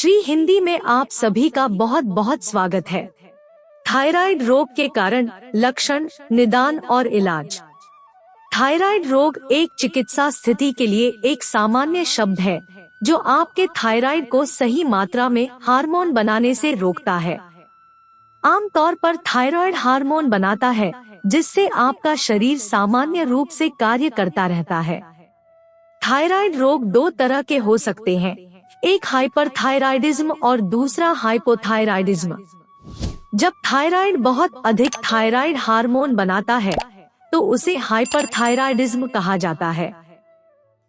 श्री हिंदी में आप सभी का बहुत बहुत स्वागत है। थायराइड रोग के कारण, लक्षण, निदान और इलाज। थायराइड रोग एक चिकित्सा स्थिति के लिए एक सामान्य शब्द है जो आपके थायराइड को सही मात्रा में हार्मोन बनाने से रोकता है। आमतौर पर थायराइड हार्मोन बनाता है जिससे आपका शरीर सामान्य रूप से कार्य करता रहता है। थायराइड रोग दो तरह के हो सकते हैं, एक हाइपरथायराइडिज्म और दूसरा हाइपोथायराइडिज्म। जब थायराइड बहुत अधिक थायराइड हार्मोन बनाता है तो उसे हाइपरथायराइडिज्म कहा जाता है।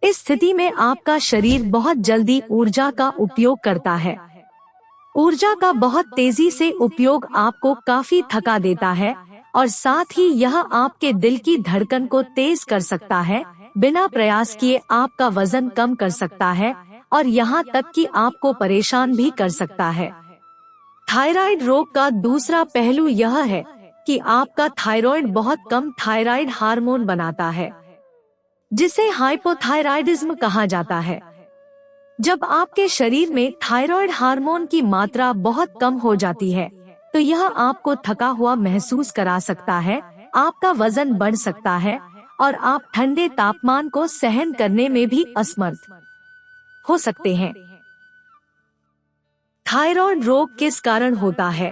इस स्थिति में आपका शरीर बहुत जल्दी ऊर्जा का उपयोग करता है। ऊर्जा का बहुत तेजी से उपयोग आपको काफी थका देता है और साथ ही यह आपके दिल की धड़कन को तेज कर सकता है। बिना प्रयास किए आपका वजन कम कर सकता है और यहाँ तक कि आपको परेशान भी कर सकता है। थायराइड रोग का दूसरा पहलू यह है कि आपका थायराइड बहुत कम थायराइड हार्मोन बनाता है, जिसे हाइपोथायराइडिज्म कहा जाता है। जब आपके शरीर में थायराइड हार्मोन की मात्रा बहुत कम हो जाती है तो यह आपको थका हुआ महसूस करा सकता है, आपका वजन बढ़ सकता है और आप ठंडे तापमान को सहन करने में भी असमर्थ हो सकते हैं। थायराइड रोग किस कारण होता है?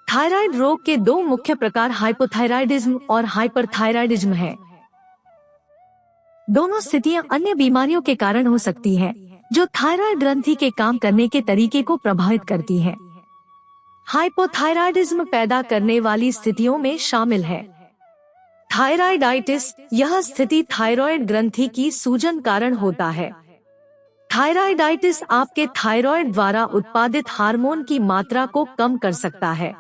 थायराइड रोग के दो मुख्य प्रकार हाइपोथायराइडिज्म और हाइपरथायराइडिज्म हैं। दोनों स्थितियां अन्य बीमारियों के कारण हो सकती हैं, जो थायराइड ग्रंथि के काम करने के तरीके को प्रभावित करती हैं। हाइपोथायराइडिज्म पैदा करने वाली स्थितियों में शामिल है थायराइडाइटिस। यह स्थिति थायराइड ग्रंथि की सूजन कारण होता है। थायराइडाइटिस आपके थायराइड द्वारा उत्पादित हार्मोन की मात्रा को कम कर सकता है।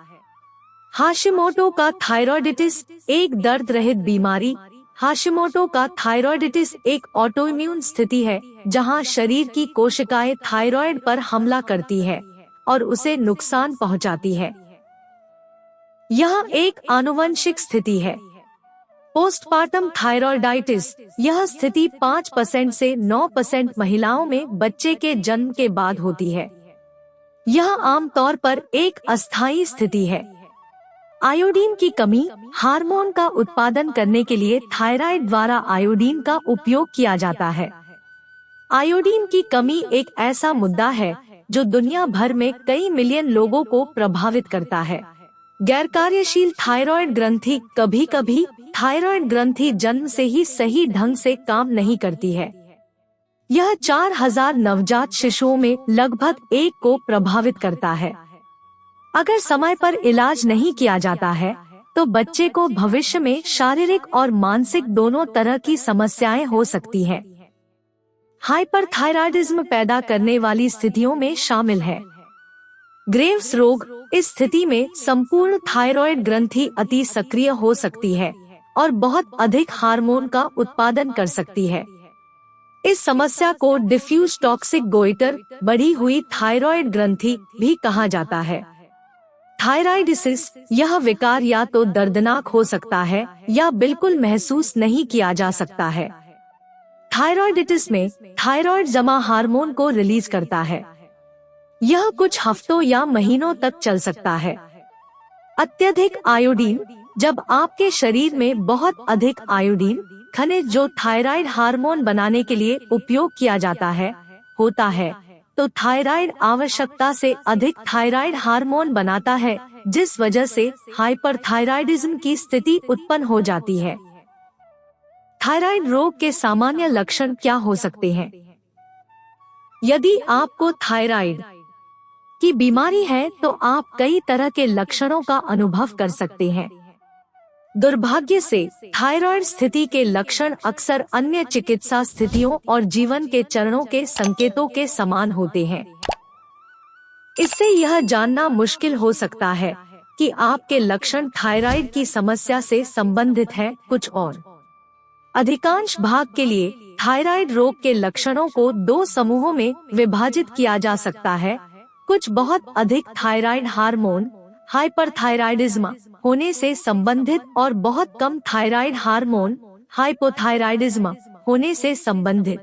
हाशिमोटो का थायराइडिटिस एक दर्द रहित बीमारी। हाशिमोटो का थायराइडिटिस एक ऑटोइम्यून स्थिति है जहां शरीर की कोशिकाएं थायराइड पर हमला करती है और उसे नुकसान पहुंचाती है। यह एक आनुवंशिक स्थिति है। पोस्टपार्टम थायराइडाइटिस, यह स्थिति 5% से 9% महिलाओं में बच्चे के जन्म के बाद होती है। यह आमतौर पर एक अस्थायी स्थिति है। आयोडीन की कमी। हार्मोन का उत्पादन करने के लिए थायराइड द्वारा आयोडीन का उपयोग किया जाता है। आयोडीन की कमी एक ऐसा मुद्दा है जो दुनिया भर में कई मिलियन लोगों को प्रभावित करता है। गैरकार्यशील थायराइड ग्रंथि। कभी कभी थायराइड ग्रंथि जन्म से ही सही ढंग से काम नहीं करती है। यह 4000 नवजात शिशुओं में लगभग 1 को प्रभावित करता है। अगर समय पर इलाज नहीं किया जाता है तो बच्चे को भविष्य में शारीरिक और मानसिक दोनों तरह की समस्याएं हो सकती हैं। हाइपरथायराइडिज्म पैदा करने वाली स्थितियों में शामिल है ग्रेव्स रोग। इस स्थिति में संपूर्ण थायराइड ग्रंथि अति सक्रिय हो सकती है और बहुत अधिक हार्मोन का उत्पादन कर सकती है। इस समस्या को डिफ्यूज टॉक्सिक गोइटर, बढ़ी हुई थायराइड ग्रंथि भी कहा जाता है। थायराइडिसिस, यह विकार या तो दर्दनाक हो सकता है या बिल्कुल महसूस नहीं किया जा सकता है। थायराइडिटिस में थायराइड जमा हार्मोन को रिलीज करता है। यह कुछ हफ्तों या महीनों तक चल सकता है। अत्यधिक आयोडीन, जब आपके शरीर में बहुत अधिक आयोडीन खनिज जो थायराइड हार्मोन बनाने के लिए उपयोग किया जाता है होता है तो थायराइड आवश्यकता से अधिक थायराइड हार्मोन बनाता है, जिस वजह से हाइपरथायराइडिज्म की स्थिति उत्पन्न हो जाती है। थायराइड रोग के सामान्य लक्षण क्या हो सकते हैं? यदि आपको थायराइड की बीमारी है तो आप कई तरह के लक्षणों का अनुभव कर सकते हैं। दुर्भाग्य से थायराइड स्थिति के लक्षण अक्सर अन्य चिकित्सा स्थितियों और जीवन के चरणों के संकेतों के समान होते हैं। इससे यह जानना मुश्किल हो सकता है कि आपके लक्षण थायराइड की समस्या से संबंधित है कुछ और। अधिकांश भाग के लिए थायराइड रोग के लक्षणों को 2 समूहों में विभाजित किया जा सकता है। कुछ बहुत अधिक थायराइड हार्मोन हाइपरथायराइडिज्म होने से संबंधित और बहुत कम थायराइड हार्मोन हाइपोथायराइडिज्म होने से संबंधित।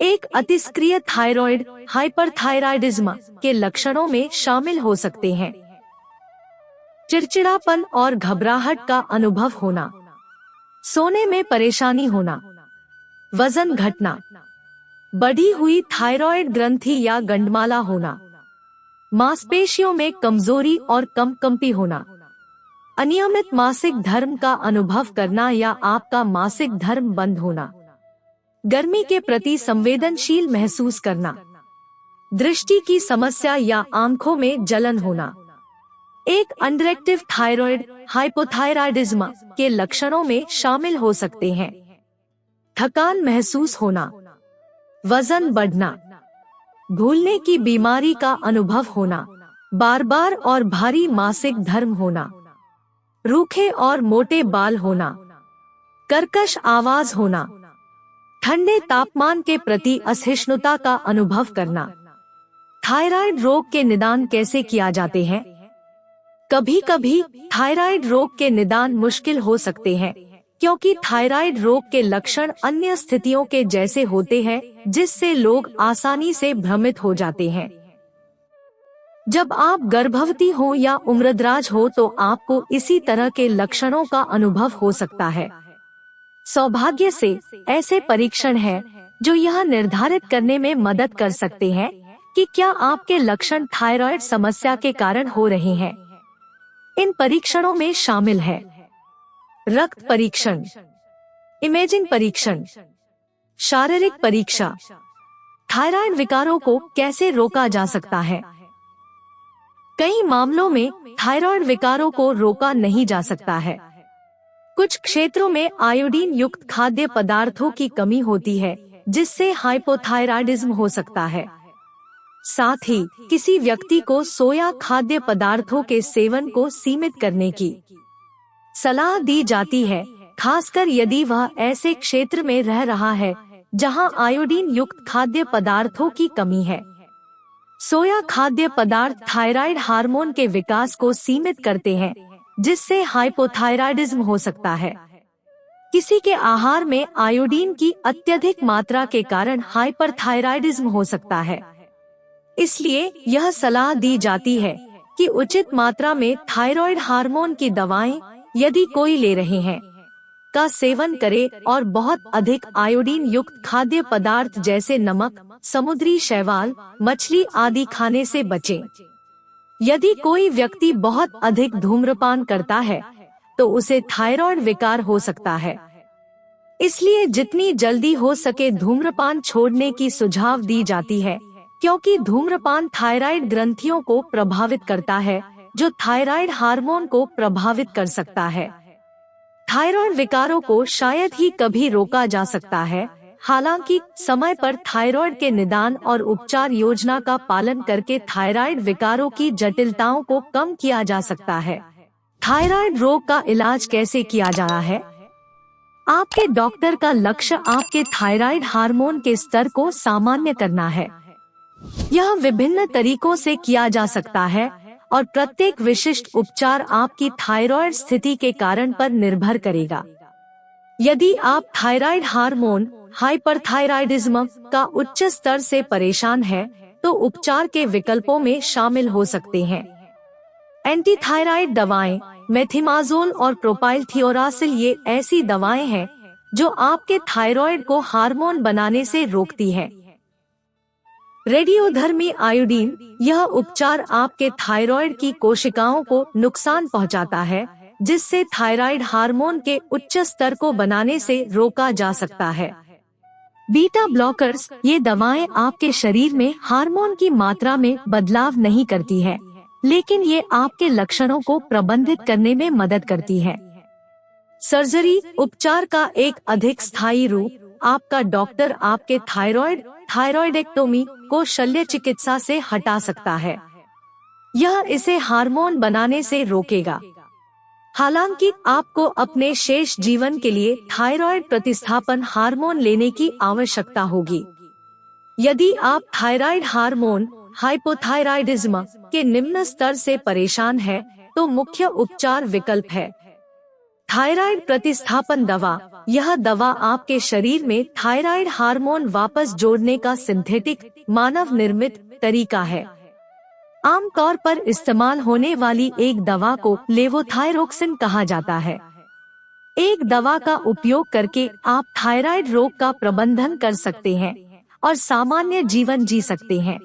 एक अतिस्क्रिय थायराइड हाइपरथायराइडिज्म के लक्षणों में शामिल हो सकते हैं चिड़चिड़ापन और घबराहट का अनुभव होना, सोने में परेशानी होना, वजन घटना, बढ़ी हुई थायराइड ग्रंथि या गंडमाला होना, मांसपेशियों में कमजोरी और कंपकंपी होना, अनियमित मासिक धर्म का अनुभव करना या आपका मासिक धर्म बंद होना, गर्मी के प्रति संवेदनशील महसूस करना, दृष्टि की समस्या या आंखों में जलन होना। एक अंडरएक्टिव थायराइड हाइपोथायराइडिज्म के लक्षणों में शामिल हो सकते हैं थकान महसूस होना, वजन बढ़ना, भूलने की बीमारी का अनुभव होना, बार बार और भारी मासिक धर्म होना, रूखे और मोटे बाल होना, कर्कश आवाज होना, ठंडे तापमान के प्रति असहिष्णुता का अनुभव करना। थायराइड रोग के निदान कैसे किया जाते हैं? कभी कभी थायराइड रोग के निदान मुश्किल हो सकते हैं क्योंकि थायराइड रोग के लक्षण अन्य स्थितियों के जैसे होते हैं जिससे लोग आसानी से भ्रमित हो जाते हैं। जब आप गर्भवती हो या उम्रदराज हो तो आपको इसी तरह के लक्षणों का अनुभव हो सकता है। सौभाग्य से ऐसे परीक्षण हैं जो यह निर्धारित करने में मदद कर सकते हैं कि क्या आपके लक्षण थायराइड समस्या के कारण हो रहे हैं। इन परीक्षणों में शामिल है रक्त परीक्षण, इमेजिंग परीक्षण, शारीरिक परीक्षा, थायराइड विकारों को कैसे रोका जा सकता है। कई मामलों में थायराइड विकारों को रोका नहीं जा सकता है। कुछ क्षेत्रों में आयोडीन युक्त खाद्य पदार्थों की कमी होती है जिससे हाइपोथायराइडिज्म हो सकता है। साथ ही किसी व्यक्ति को सोया खाद्य पदार्थों के सेवन को सीमित करने की सलाह दी जाती है, खासकर यदि वह ऐसे क्षेत्र में रह रहा है जहां आयोडीन युक्त खाद्य पदार्थों की कमी है। सोया खाद्य पदार्थ थायराइड हार्मोन के विकास को सीमित करते हैं जिससे हाइपोथायराइडिज्म हो सकता है। किसी के आहार में आयोडीन की अत्यधिक मात्रा के कारण हाइपरथायराइडिज्म हो सकता है। इसलिए यह सलाह दी जाती है कि उचित मात्रा में थायराइड हार्मोन की दवाएं, यदि कोई ले रहे हैं, का सेवन करे और बहुत अधिक आयोडीन युक्त खाद्य पदार्थ जैसे नमक, समुद्री शैवाल, मछली आदि खाने से बचें। यदि कोई व्यक्ति बहुत अधिक धूम्रपान करता है तो उसे थायराइड विकार हो सकता है। इसलिए जितनी जल्दी हो सके धूम्रपान छोड़ने की सुझाव दी जाती है क्योंकि धूम्रपान थायराइड ग्रंथियों को प्रभावित करता है जो थायराइड हार्मोन को प्रभावित कर सकता है। थायराइड विकारों को शायद ही कभी रोका जा सकता है, हालांकि समय पर थायराइड के निदान और उपचार योजना का पालन करके थायराइड विकारों की जटिलताओं को कम किया जा सकता है। थायराइड रोग का इलाज कैसे किया जा रहा है? आपके डॉक्टर का लक्ष्य आपके थायराइड हार्मोन के स्तर को सामान्य करना है। यह विभिन्न तरीकों से किया जा सकता है और प्रत्येक विशिष्ट उपचार आपकी थायराइड स्थिति के कारण पर निर्भर करेगा। यदि आप थायराइड हार्मोन हाइपरथायराइडिज्म का उच्च स्तर से परेशान हैं, तो उपचार के विकल्पों में शामिल हो सकते हैं एंटीथायराइड दवाएं, मेथिमाजोल और प्रोपाइलथियोरासिल। ये ऐसी दवाएं हैं जो आपके थायराइड को हार्मोन बनाने से रोकती है। रेडियोधर्मी आयोडीन, यह उपचार आपके थायराइड की कोशिकाओं को नुकसान पहुंचाता है जिससे थायराइड हार्मोन के उच्च स्तर को बनाने से रोका जा सकता है। बीटा ब्लॉकर्स, ये दवाएं आपके शरीर में हार्मोन की मात्रा में बदलाव नहीं करती है, लेकिन ये आपके लक्षणों को प्रबंधित करने में मदद करती है। सर्जरी, उपचार का एक अधिक स्थायी रूप, आपका डॉक्टर आपके थायराइडेक्टोमी को शल्य चिकित्सा से हटा सकता है। यह इसे हार्मोन बनाने से रोकेगा। हालांकि आपको अपने शेष जीवन के लिए थायराइड प्रतिस्थापन हार्मोन लेने की आवश्यकता होगी। यदि आप थायराइड हार्मोन हाइपोथायराइडिज्म के निम्न स्तर से परेशान हैं, तो मुख्य उपचार विकल्प है थायराइड प्रतिस्थापन दवा, यह दवा आपके शरीर में थायराइड हार्मोन वापस जोड़ने का सिंथेटिक मानव निर्मित तरीका है। आमतौर पर इस्तेमाल होने वाली एक दवा को लेवोथायरोक्सिन कहा जाता है। एक दवा का उपयोग करके आप थायराइड रोग का प्रबंधन कर सकते हैं और सामान्य जीवन जी सकते हैं।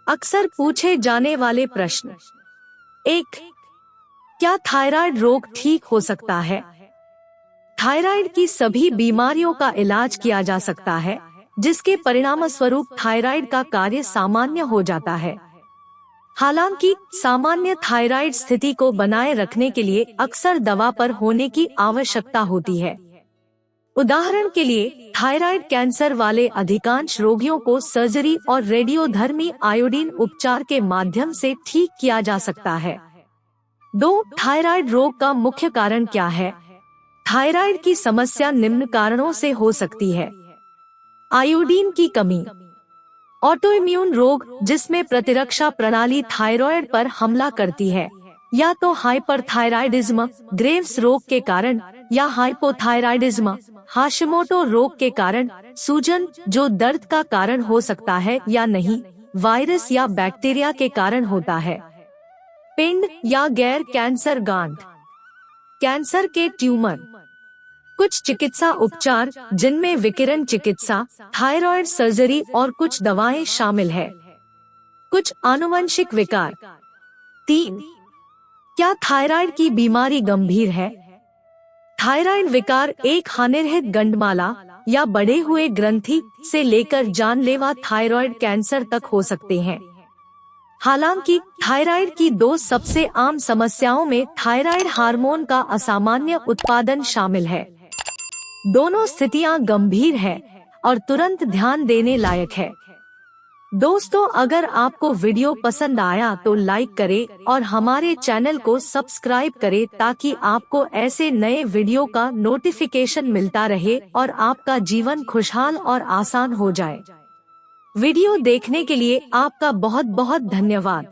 अक्सर पूछे जाने वाले प्रश्न। 1. क्या थायराइड रोग ठीक हो सकता है? थायराइड की सभी बीमारियों का इलाज किया जा सकता है, जिसके परिणामस्वरूप थायराइड का कार्य सामान्य हो जाता है। हालांकि सामान्य थायराइड स्थिति को बनाए रखने के लिए अक्सर दवा पर होने की आवश्यकता होती है। उदाहरण के लिए थायराइड कैंसर वाले अधिकांश रोगियों को सर्जरी और रेडियोधर्मी आयोडीन उपचार के माध्यम से ठीक किया जा सकता है। 2. थायराइड रोग का मुख्य कारण क्या है? थायराइड की समस्या निम्न कारणों से हो सकती है। आयोडीन की कमी, ऑटोइम्यून रोग जिसमें प्रतिरक्षा प्रणाली थायराइड पर हमला करती है, या तो हाइपरथायराइडिज्म ग्रेव्स रोग के कारण या हाइपोथायराइडिज्म हाशिमोटो रोग के कारण, सूजन जो दर्द का कारण हो सकता है या नहीं, वायरस या बैक्टीरिया के कारण होता है। पिंड या गैर कैंसर गांठ, कैंसर के ट्यूमर। कुछ चिकित्सा उपचार जिनमें विकिरण चिकित्सा, थायराइड सर्जरी और कुछ दवाएं शामिल है। कुछ आनुवंशिक विकार। 3. क्या थायराइड की बीमारी गंभीर है? थायराइड विकार एक हानिरहित गंडमाला या बढ़े हुए ग्रंथि से लेकर जानलेवा थायराइड कैंसर तक हो सकते हैं। हालांकि थायराइड की 2 सबसे आम समस्याओं में थायराइड हार्मोन का असामान्य उत्पादन शामिल है। दोनों स्थितियां गंभीर है और तुरंत ध्यान देने लायक है। दोस्तों, अगर आपको वीडियो पसंद आया तो लाइक करें और हमारे चैनल को सब्सक्राइब करें ताकि आपको ऐसे नए वीडियो का नोटिफिकेशन मिलता रहे और आपका जीवन खुशहाल और आसान हो जाए। वीडियो देखने के लिए आपका बहुत बहुत धन्यवाद।